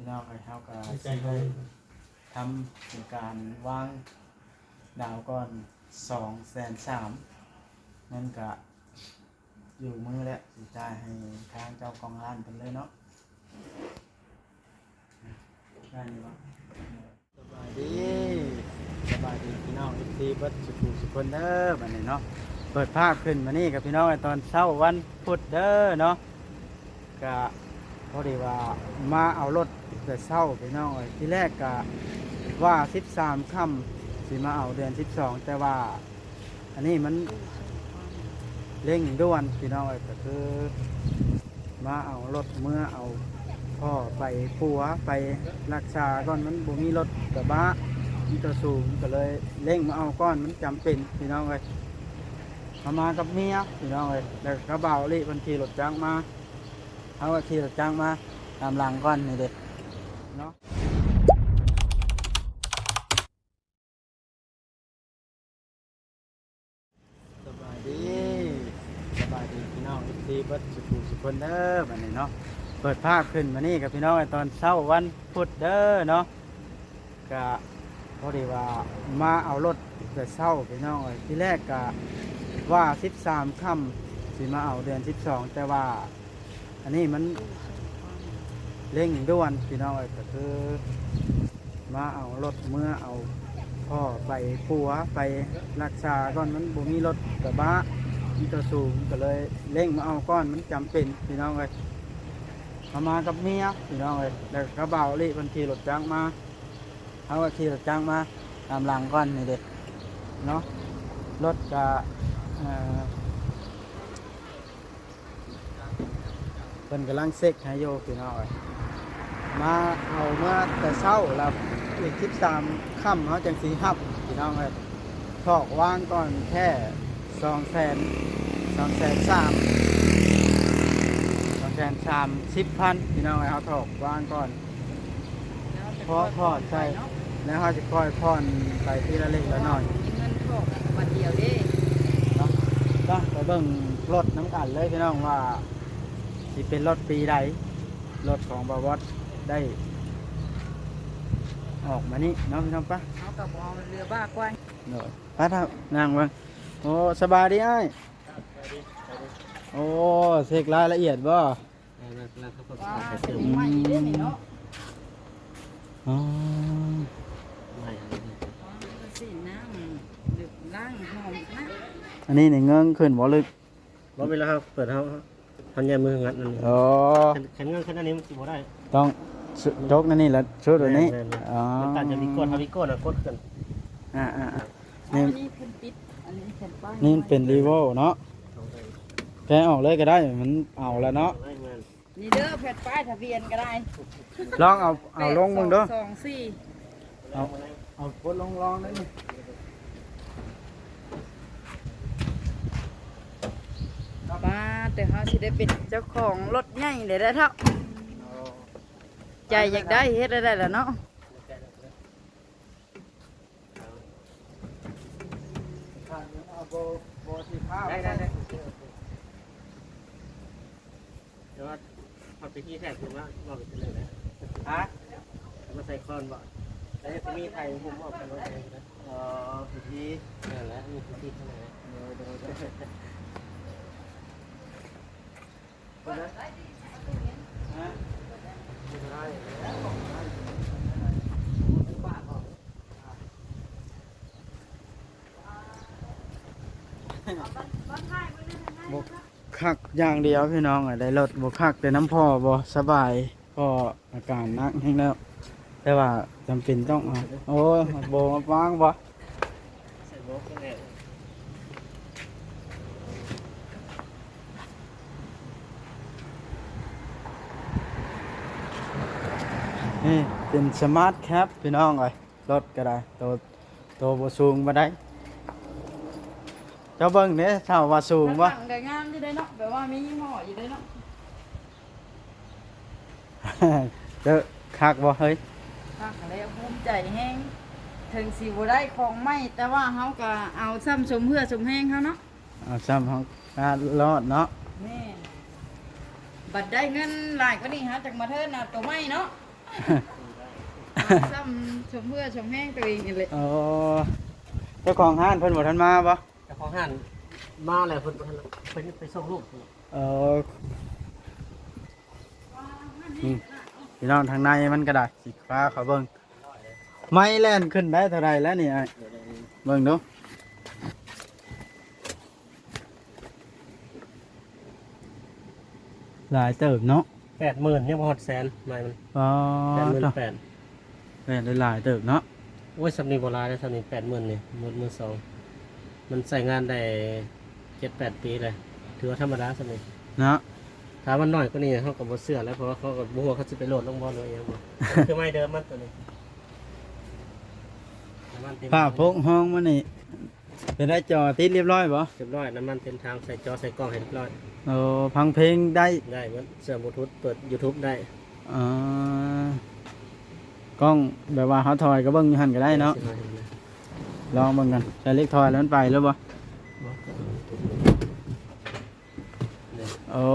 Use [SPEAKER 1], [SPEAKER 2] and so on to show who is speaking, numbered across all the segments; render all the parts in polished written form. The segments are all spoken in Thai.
[SPEAKER 1] พี่น้องเฮาก็สิลงทำเป็นการวางดาวก่อน230,000นั่นก็อยู่มือแล้วสิจ่ายให้ทางเจ้ากองร้านเพิ่นเลยเนาะได้นี่บ่สบายดีพี่น้องที่เบิดสุขคนเด้อบัดนี้เนาะเปิดภาพขึ้นมานี่กับพี่น้องในตอนเช้าวันพุธเด้อเนาะก็พอดีว่ามาเอารถแต่เช้าพี่น้องที่แรกก็ว่า13ค่ำสิมาเอาเดือน12แต่ว่าอันนี้มันเร่งด่วนพี่น้องก็คือมาเอารถเมื่อเอาพ่อไปปัวไปรักษาก่อนมันบ่มีรถกระบะมีตัวสูงก็เลยเร่งมาเอาก้อนมันจำเป็นพี่น้องเลยมากับเมียพี่น้องเลยแล้วกระเบาลิบันขี่รถจักรมาเขาก็ขี่รถจักรมาตามหลังก้อนนี่เด็ดเนาะสบายดีพี่น้องที่เบิดสุขคนเด้อบัดนี้เนาะเปิดภาพขึ้นมานี่กับพี่น้องในตอนเช้าวันพุธเด้อเนาะก็พอดีว่ามาเอารถแต่เช้าพี่น้องที่แรกก็ว่า13ค่ำสิมาเอาเดือน12แต่ว่าอันนี้มันเร่งด่วนพี่น้องก็คือมาเอารถเมื่อเอาพ่อไปปัวไปรักษาก่อนมันบ่มีรถกระบะมีตัวสูงก็เลยเร่งมาเอาก้อนมันจำเป็นพี่น้องเลยมากับเมียพี่น้องเลยแล้วกระเบาลิบันขี่รถจักรมาเขาก็ขี่รถจักรมาตามหลังก้อนนี่เด็ดเนาะรถก็เป็นกำลังเซ็กให้โยพี่น้องเลยมาเอาเมื่อแต่เช้าแล้วอีก13ค่ำเขาจังสีหับพี่น้องเลยถอกวางก่อนแค่230,000พี่น้องเอาถอกวางก่อนเพราะพอดใช่แล้วเขาจะคอยพ่อนไปทีละเล็กละน้อย
[SPEAKER 2] เงินถอกวันเดียวเด้
[SPEAKER 1] ก็ไปเบิ่งรถน้ำกันเลยพี่น้องว่าสิเป็นรถปีใดรถของบาวอสได้ออกมานี่น้องพี่น้องปะ
[SPEAKER 2] เอากับเอาเรือบ้ากว้าง
[SPEAKER 1] เดี๋ยวปะครับนั่งเบิ่งโอ้สบายดีไอ้โอ้เช็ครายละเอียดบ่
[SPEAKER 2] ว้าเป็นใหม่เด้นี่เนาะ
[SPEAKER 1] อ๋อ
[SPEAKER 2] สีน้ำดึกล่างหอมนะ
[SPEAKER 1] อันนี้ในเงื่อนขึ้นบ่ลึก
[SPEAKER 3] บ่มีแล้วครับเปิดเขาพันยามืองัดนั่น
[SPEAKER 1] อ๋อ
[SPEAKER 3] แข็งเงื่อนขึ้นอันนี้มันสิบ่ได้
[SPEAKER 1] ต้องยกนั่นนี่แล้วชุดตัวนี้
[SPEAKER 3] อ๋อตัดจากวิโก้ทำวิโก้นะกดกัน
[SPEAKER 1] นี่
[SPEAKER 2] เป็นปิดอันนี้แผ่นป้าย
[SPEAKER 1] นี่เป็นรีโวเนาะแกออกเลยก็ได้มันเอาแล้วเนาะ
[SPEAKER 2] นี่เด้อแผ่นป้ายทะเบียนก็ได้
[SPEAKER 1] ลองเอาลงมึงเด้อ
[SPEAKER 2] 24
[SPEAKER 1] เอากดลองได้นี่
[SPEAKER 2] ป้าแต่เขาสิได้เป็นเจ้าของรถใหญ่เลยได้เท่าใจอยากได้เฮ็ดได้แล้วเนาะ
[SPEAKER 3] ได้แต่ว่าพอไปที่แท้คือว่าเราไปเลยนะมาใส่คอนบ่แต่จะมีไทยผมบอกกันว่าไงนะพิธีนั่นแหละมีพิธีเท่าไหร่
[SPEAKER 1] บกคักอย่างเดียวพี่น้องได้รถบกคักแต่น้ำพ่อบ่สบายพ่ออาการนักแห้งแล้วแต่ว่าจำเป็นต้องโอ้โบมาฟังบ่
[SPEAKER 3] ใส่โบ๊กกันแน่
[SPEAKER 1] นี่เป็นสมาร์ทแคปพี่น้องเลยรถก็ได้ตัวบ่สูงมาได้เจ้าเบิ้งเนี่ยเท่าว่าสูงวะ
[SPEAKER 2] แต่งามอยู่ได้เนาะแบบว่ามียี่ห้ออยู่ได้เนาะ
[SPEAKER 1] เด้อคักบ่เฮ้ย
[SPEAKER 2] คักแล้วภูมิใจแห้งถึงสิบ่ได้ของไม่แต่ว่าเฮาก็เอาซ้ำสมเพื่อสมแห้งเฮาเนาะ
[SPEAKER 1] เอาซ้ำเฮาการรอดเนาะ
[SPEAKER 2] นี่บัดได้เงินหลายกว่านี้ฮะจากมาเทิดน่ะตัวไม่เนาะ ซ้ำชมเพื่อชมแห้งตัวเองนี่แหละ
[SPEAKER 1] โอ้เจ้าของห้านเพิ่นบ่ทันมาบ่
[SPEAKER 3] เจ้าของห้านมาแล้วเพิ่นไปส่งลูก
[SPEAKER 1] เออนี่พี่น้องทางในมันก็ได้สิฟ้าเขาเบิ่งไม้แล่นขึ้นได้เท่าไรแล้วนี่ไอ้เบิ่งดูหลายเติบเนาะ
[SPEAKER 3] 80,000ยังบ่ฮอดแสนไม่มัน
[SPEAKER 1] อ๋อ
[SPEAKER 3] 88,000
[SPEAKER 1] แม่นหลายเติบเนาะ
[SPEAKER 3] โอ้ยสำนีโบราณได้สำนี80,000นี่12,000มันใส่งานได้7-8 ปีเลยถือว่าธรรมดาสำนี
[SPEAKER 1] เนาะ
[SPEAKER 3] ถ้ามันน้อยกว่านี้เขาก็บ่เชื่อแล้วเพราะว่าเขาก็บ่ฮู้ว่าเขาสิไปโหลดลงบ่หรืออีหยังบ่คือไม่เดิมมันตัวนี้น้ำมันเต็ม
[SPEAKER 1] ผ้าพกห้องมันนี่เป็นได้จอติดเรียบร้อยบ่
[SPEAKER 3] เรียบร้อยน้ำมันเต็มทางใส่จอใส่กล้องให้เรียบร้อย
[SPEAKER 1] โอ้พังเพลงได้
[SPEAKER 3] ได้เหมือนเสื่อมบลูทูธเปิด YouTube ได้
[SPEAKER 1] อ่ากล้องแบบว่าเขาถอยก็เบิ่งอยู่หั่นก็ได้เนาะ
[SPEAKER 3] สิมาเห็นเลย
[SPEAKER 1] ลองเบิ่งกันใช้เล็กถอยแล้วมันไปแล้วบ่
[SPEAKER 3] เนี่ย
[SPEAKER 1] โอ้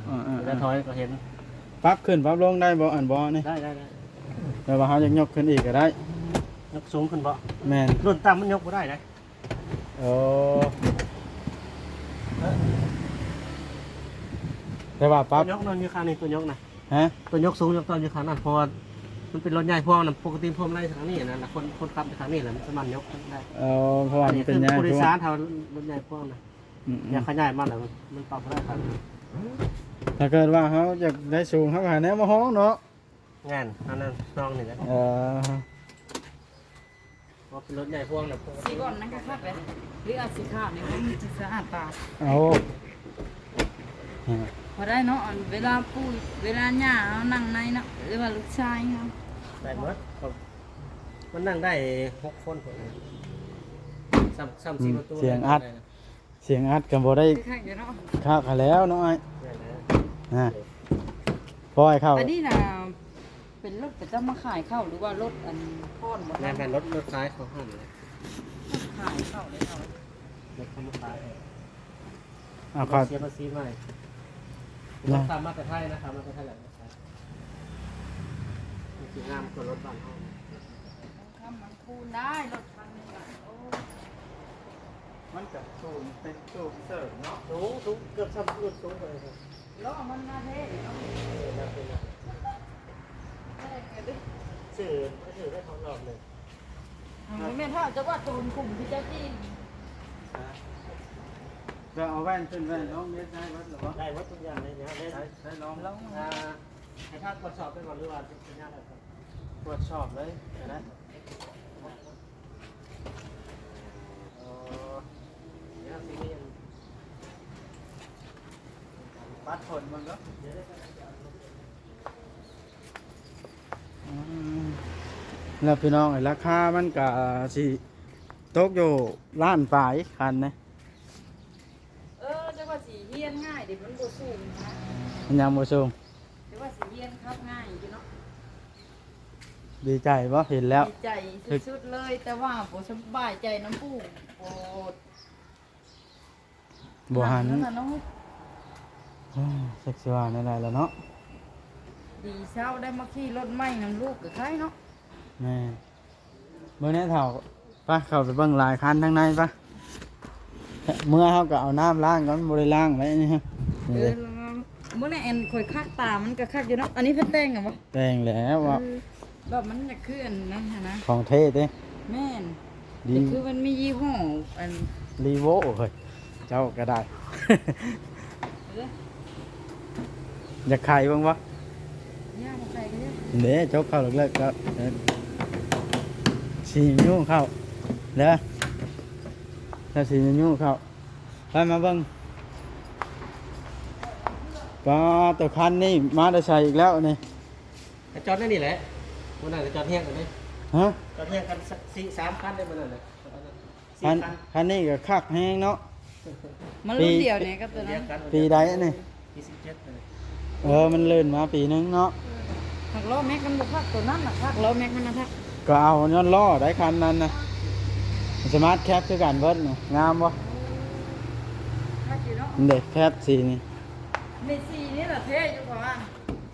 [SPEAKER 1] อ่า
[SPEAKER 3] แล้วถอยก็เห็น
[SPEAKER 1] ปรับขึ้นปรับลงได้บ่อันบ่นี่
[SPEAKER 3] ได้
[SPEAKER 1] แต่ว่าเขาอยากยกขึ้นอีกก็ได้
[SPEAKER 3] ยกสูงขึ้นบ่
[SPEAKER 1] แม่น
[SPEAKER 3] รุ่นต่ำมันยกบ่ได้นะ
[SPEAKER 1] โอ้แต่ว่าปรับ
[SPEAKER 3] ตัวยกนอนอยู่ข้างนี้ตัวยกนะ
[SPEAKER 1] ฮะ
[SPEAKER 3] ตัวยกสูงยกตอนอยู่ข้างนั้นเพราะว่ามันเป็นรถใหญ่พวกนั้นปกติพวกมันไล่ทางนี้นะแล้วคนขับไปทางนี้แหละมันสามารถยกได้
[SPEAKER 1] เพราะว่ามันเป็น
[SPEAKER 3] คือ
[SPEAKER 1] ยัง
[SPEAKER 3] ผู้โดย
[SPEAKER 1] ไง
[SPEAKER 3] สารเท่ารถใหญ่พวกนั้น
[SPEAKER 1] อืม
[SPEAKER 3] อยากขยายมันแล้วมันปรับบ่ได้ครับ
[SPEAKER 1] ถ้าเกิดว่าเขาอยากได้สูงเขาก็หาแนวมาห้องเนาะ
[SPEAKER 3] งานอันนั้นน้องนี่แหละ เพราะเป็นรถใหญ่พวกนั้น
[SPEAKER 2] สีก่อนนั่นก็คักเลยหรือเอาสีขาวนี่มันจะสะอาดตา
[SPEAKER 1] เอา
[SPEAKER 2] พอได้เนาะอันเวลาปูเวลาหญ้าเอานั่งในเนาะหรือว่าลูกชายเนาะ
[SPEAKER 3] ได้หมดครับมันนั่งได้6 คนผมซ้ำ4 ประตู
[SPEAKER 1] เสียงอัดกันบ่ได้
[SPEAKER 2] คักอยู่เนาะ
[SPEAKER 1] คักให้แล้วเนาะไอ้
[SPEAKER 3] ได้แล้ว
[SPEAKER 1] นะปล่อยเข้า
[SPEAKER 2] อันนี้น่ะเป็นรถประจำมาขายเข้าหรือว่ารถอันพ่อนบ่
[SPEAKER 3] งานเป็นรถท้ายของห้างเลย
[SPEAKER 2] ขายเข้าเลยเอา
[SPEAKER 3] รถเข้ามาขาย
[SPEAKER 1] เอาครับ
[SPEAKER 3] เสียภาษีใหม่รถตามมาตรฐานนะครับมาตรฐานแหละมันคืองามกว่ารถบ้านห้อง
[SPEAKER 2] ทำมันคูณได้รถคันนึงอ่ะโอ้
[SPEAKER 1] มันจะสูงเป็นสูงเสริมเนาะ
[SPEAKER 3] สูงเกือบซ้ำรถสูงเลยครับ
[SPEAKER 2] ล้อมันน่าเท่เนาะ
[SPEAKER 3] สื่อได้ทองหลอดเลย
[SPEAKER 2] แม่ถ้าจะว่าโจรกลุ่มที่เจ้าที่
[SPEAKER 1] จะเอาแว่นขึ้นแว่นน้องเม็ดได้วัดหรือเปล่า
[SPEAKER 3] ได้วัดทุกอย่างเลยนะได้
[SPEAKER 1] ได้ลอง
[SPEAKER 3] ให้ท่านตรวจสอบไปก่อนหรือว่าเป็นยังไงครับ
[SPEAKER 1] ตรวจสอบเลยนะ
[SPEAKER 3] เนี่ยซีรีส์
[SPEAKER 1] ปัดผลมันก็แล้วพี่น้องราคามันก็สิตกอยู่ล้านปลายคันนะ
[SPEAKER 2] จะว่าสีเฮียนง่ายเดี๋ยวมันบ่สูงนะ
[SPEAKER 1] มันยังบ่สูง
[SPEAKER 2] จะว่าสีเฮียนครับง่ายอยู่เนาะ
[SPEAKER 1] ดีใจบ่เห็นแล้ว
[SPEAKER 2] ดีใจสุดๆเลยแต่ว่าบ่สบายใจน้ำปูโอ้
[SPEAKER 1] บ่หัน
[SPEAKER 2] นั่นน่ะเนาะ
[SPEAKER 1] สักสิว่านั่นแหละเนาะ
[SPEAKER 2] ดีเช้าได้มาขี่รถใหม่นำลูกกับใครเนาะ
[SPEAKER 1] แม่เมื่อนี้เฒ่าไปเข้าไปเบิ่งหลายคันทางในปะเมื่อเฮาก็เอาน้ำล้างก่อนบ่ได้ล้างไว้นี่ฮะนี่เลย
[SPEAKER 2] เมื่อไหร่แอนคอยคักตามันก็คักอยู่เนาะอันนี้เพิ่นแต่งกันบ่
[SPEAKER 1] แต่งแล้วว่า
[SPEAKER 2] แบบมันจะขึ้นนั่นฮะนะ
[SPEAKER 1] ของเท่เด้
[SPEAKER 2] แม่น
[SPEAKER 1] ดี
[SPEAKER 2] แต่คือมันมียี่ห้ออัน
[SPEAKER 1] รีโวเฮ้ยเจ้าก็ได้ อยากขายบ้างวะ
[SPEAKER 2] ย่ามาใส่กันเด้อ
[SPEAKER 1] เด้จกเข้าเลิกๆก็สีนิ้วเข้าเด้อถ้าสีนิ้วเข้าไปมาเบิ่งปลาตัวคันนี่มาได้ใส่อีกแล้วนี่
[SPEAKER 3] จอดได้นี่แหละมันน่าจะจอดเที่ยงกันเลย
[SPEAKER 1] ฮะ
[SPEAKER 3] จอดเที่ยงกัน3 คันได้มันนั่นเลย
[SPEAKER 1] คันคันนี้ก็คักแห้งเนาะ
[SPEAKER 2] มันรุ่นเดียวเนี่ยกับตัวนั้น
[SPEAKER 1] ปีใดนี่
[SPEAKER 3] ปี17เลย
[SPEAKER 1] มันเลื่อนมาปีนึงเนาะ
[SPEAKER 2] หักล้อแม็กมันบ่คักตัวนั้นน่ะคักล้อแม็กมันน่ะคัก
[SPEAKER 1] ก็เอาย้อนล้อได้คันนั้นนะสมาร์ทแคปคือกันเบิดนี่งามบ่
[SPEAKER 2] คักอยู่เนาะ
[SPEAKER 1] เด็กแคปสีนี่
[SPEAKER 2] เมซี่นี่ล่ะเท่อยู่กว่า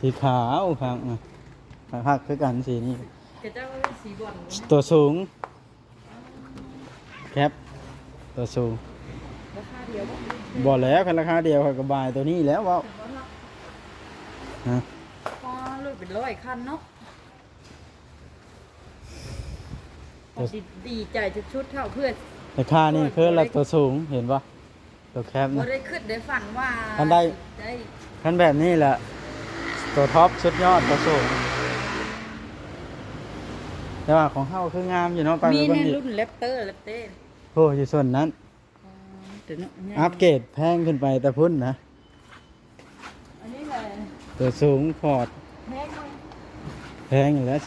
[SPEAKER 1] สีขาวครับ ภาคคือกันสีนี้
[SPEAKER 2] กระเจ้าสีบ่อนบ่
[SPEAKER 1] ตัวสูงแคปตัวสูง
[SPEAKER 2] ราคาเดียวบ่
[SPEAKER 1] บ่แล้วคันราคาเดียวค่อยก็บายตัวนี้แล้วเว้าฮะ
[SPEAKER 2] พอรถเป็น100คันเนาะดีใจชุดเท่าเพื่อน
[SPEAKER 1] ราคานี่คือละตัวสูงเห็นบ่ตัวแคป
[SPEAKER 2] บ่
[SPEAKER 1] นะ
[SPEAKER 2] ได้ขึ้นได้ฝันว่า
[SPEAKER 1] คันได้
[SPEAKER 2] ได้
[SPEAKER 1] คันแบบนี้แหละตัวท็อปสุดยอดตัวสูงแต่ว่าของเฮาคืองามอยู่เนาะไป
[SPEAKER 2] มี
[SPEAKER 1] เบิ่
[SPEAKER 2] ใน
[SPEAKER 1] งดิ
[SPEAKER 2] รุ่นแรปเตอร์
[SPEAKER 1] โอ้อยู่ส่วนนั้น
[SPEAKER 2] เดี๋ยวเนาะ
[SPEAKER 1] อัปเกรดแพงขึ้นไปแต่พุ่นนะ
[SPEAKER 2] อันนี้แหละ
[SPEAKER 1] ตัวสูงพอร์ต
[SPEAKER 2] แพงมั้ย
[SPEAKER 1] แพงอยู่แล้ว4x4
[SPEAKER 2] โ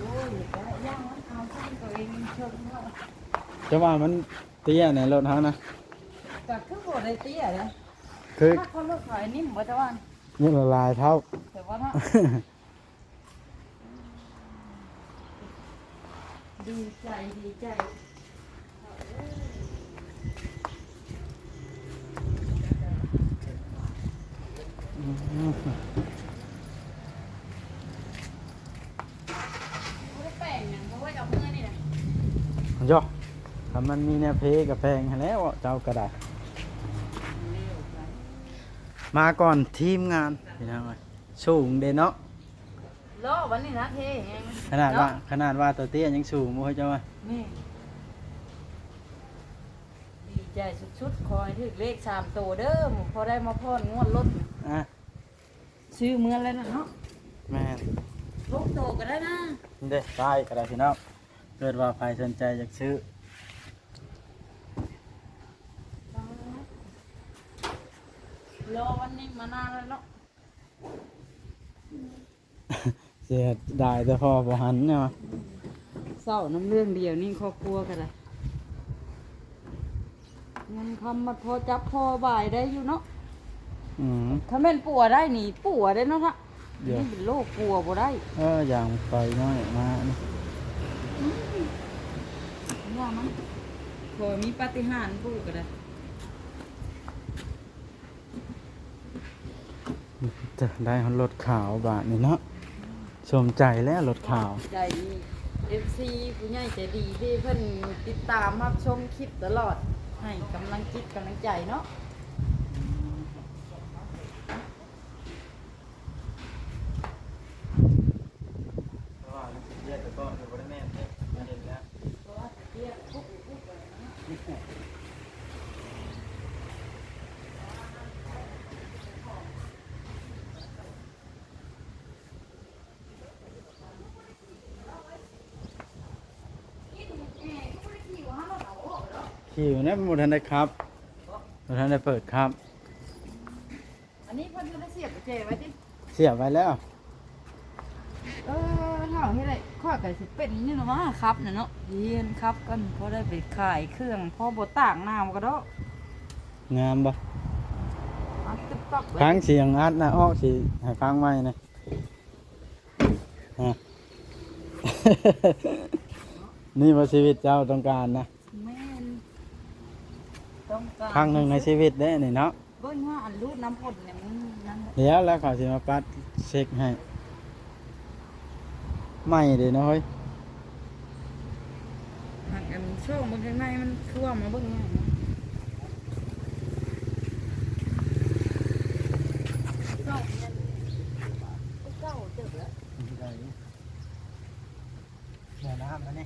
[SPEAKER 2] อ้ยแต่ย่างมันเอาขึ้นตัวเองเชิงเนาะ
[SPEAKER 1] จะว่ามันเตี้ยในรถเฮานะ
[SPEAKER 2] ก็คือบ่ได้เตี้ยนะ
[SPEAKER 1] คือ
[SPEAKER 2] ถ้าเขาเลิกขายนิ่มบ่จะว่า
[SPEAKER 1] นี่ละลายเท่า
[SPEAKER 2] แต่ว่าเนาะดีใจบ่ได้แป้งหยังเพราะว่าเอาเมื่อนี่น่ะ
[SPEAKER 1] ย่อถ้ามันมีแนวเพกับแพงให้แล้วเจ้าก็ได้มาก่อนทีมงานพี่น้องเอ้ยสูงเด้เนาะ
[SPEAKER 2] ล้อวันนี้นะเท่แฮง
[SPEAKER 1] ขนาดว่าตัวเตี้ยยังสูงบ่เจ้าว่า
[SPEAKER 2] นี่ดีใจสุดๆคอยถึงเลข3ตัวเด้อพอได้มาพอนงวดรถ
[SPEAKER 1] อ่ะ
[SPEAKER 2] ซื้อเมื่อแล้วนะเนาะ
[SPEAKER 1] แม่น
[SPEAKER 2] ลงโตก็ได้นะ
[SPEAKER 1] นี่เด้ใต้ก็ได้พี่น้องเกิดว่าใครสนใจอยากซื้อ
[SPEAKER 2] รอวันนี้มานานแล้วเนาะ
[SPEAKER 1] เสียดายแต่พอบ่หันเนาะ
[SPEAKER 2] เศร้าน้ำเรื่องเดียวนี่ครอบครัวกันเลยเงินคำมาพอจับพอบ่ายได้อยู่เนาะ
[SPEAKER 1] อืม
[SPEAKER 2] ถ้าแม่นปัวได้นี่ปัวได้เนาะท่ะ
[SPEAKER 1] เดี๋ยว
[SPEAKER 2] นี่เป็นโรคปัวบ่ได้
[SPEAKER 1] อย่างไปน้อยมานี่
[SPEAKER 2] ว่ามันพอมีปาฏิหาริย์พูดก็ได้
[SPEAKER 1] จะได้รถขาวบาทนี่เนาะสมใจแล้วรถขาว
[SPEAKER 2] ใจ FC ผู้ใหญ่ใจดีที่เพิ่นติดตามรับชมคลิปตลอดให้กำลังจิตกำลังใจเนาะ
[SPEAKER 1] ขี่อยู่นะบ่ทันได้ครับบ่ทันได้เปิดครับ
[SPEAKER 2] อันนี้เพิ่นก็ได้เสียบเจไว้ดิ
[SPEAKER 1] เสียบไว้แล้ว
[SPEAKER 2] เท่าที่ไรข้อไก่สิเป็นนี่เนาะครับเนี่ยเนาะเรียนครับกันพอได้ไปขายเครื่องพอบต่างน้ำก็ได้
[SPEAKER 1] งามบ่
[SPEAKER 2] อัดตึ๊บตับ
[SPEAKER 1] ฟังเสียงอัดนะออกสิให้ฟังไว้นะฮะ นี่ว่าชีวิตเจ้าต้องการนะ
[SPEAKER 2] แม่นต้องการ
[SPEAKER 1] ครั้งหนึ่งในชีวิตได้นี่เนาะ
[SPEAKER 2] เบิ้งว่าอันรูดน้ำพ่นเนี่ยมันนั่นแหละ
[SPEAKER 1] เดี๋ยวแล้วเขาสิมาปัดเช็คให้ไม่เด้เนาะเฮ้ย
[SPEAKER 2] หากอันช่วงบางข้างในมันท่วมมาเบิ้งเนี่ยเจ้าเนี่ยเจ้าเจ็บแล้ว
[SPEAKER 1] เดี๋ยวน้ำมานี่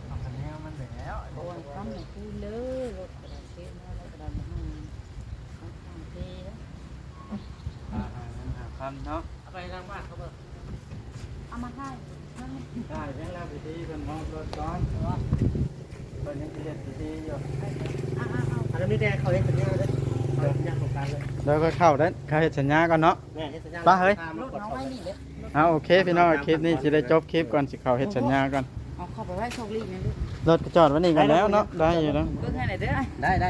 [SPEAKER 1] เอาคันนี้มันแล้ว
[SPEAKER 2] โอ้ยทำหน่อยคือเลยรถกระดาษเช็ดนะรถกระดาษมาให้ทำทีแล้ว
[SPEAKER 1] คันเนาะ
[SPEAKER 3] เอาไปทางบ้านเขาเบิก
[SPEAKER 2] เอามาให้
[SPEAKER 1] ได้เพียงแล้วพิธีเป็นห้องรถซ้อนว่าเป็นยังสิเฮ็ดพิธีอยู่
[SPEAKER 3] อันนั้นนี่แดงเขาเล่นสัญญาเลยเขาเล่นสัญญาของการเลย
[SPEAKER 1] แล้วก็เข้าได้เข้าเฮ็ดสัญญาก่อนเนาะ
[SPEAKER 3] แม่เล่นสัญญา
[SPEAKER 1] ป้าเฮ้ย
[SPEAKER 2] รถน้องไว้นี่เด้อ
[SPEAKER 1] เอาโอเคพี่น้องคลิปนี้สิได้จบคลิปก่อนสิเข้าเฮ็ดสัญญาก่อน
[SPEAKER 2] เอาเข้าไปไว้โชคดีนะลูก
[SPEAKER 1] รถก็จอดไว้นี่กันแล้วเนาะได้อยู่แล้ว
[SPEAKER 2] เบิ่งให้หน่อยเด้อ
[SPEAKER 3] ได้